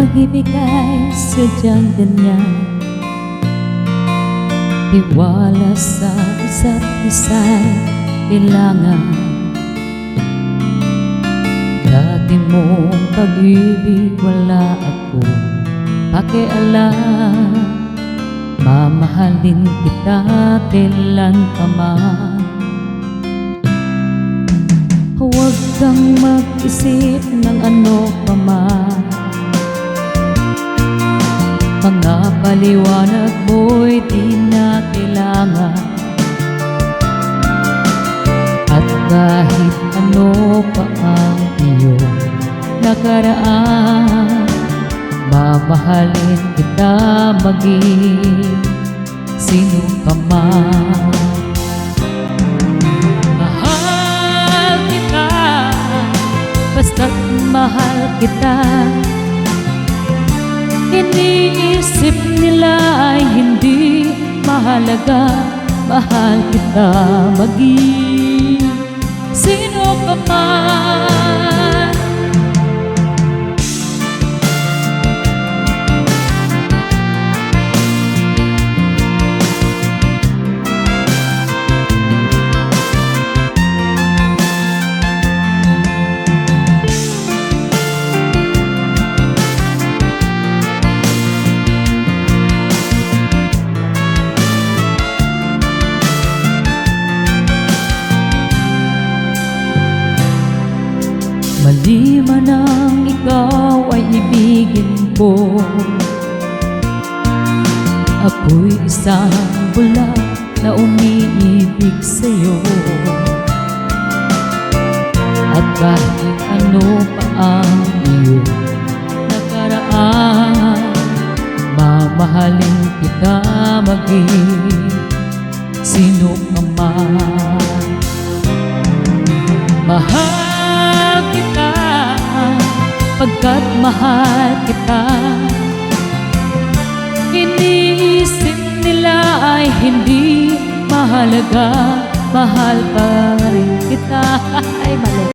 pag-ibig ay sadyang ganyan, tiwala sa isa't isa'y kailangan. Dati mong pag-ibig wala akong pakialam, mamahalin kita kailan pa man. Huwag kang mag-isip ng ano pa man, mga paliwanag mo'y di na kailangan. At kahit ano pa ang iyong nakaraan, mamahalin kita maging sino ka man. Mahal kita, basta't mahal kita. Iniisip nila ay hindi mahalaga, mahal kita maging sino ka man. Mali man ang ikaw ay ibigin ko, ako'y isang bulag na umiibig sa'yo. At kahit ano pa ang iyong nakaraan, mamahalin kita maging sino ka man. Mahal kita, pagkat mahal kita. Iniisip nila ay hindi mahalaga, mahal pa rin kita. Ay, mali.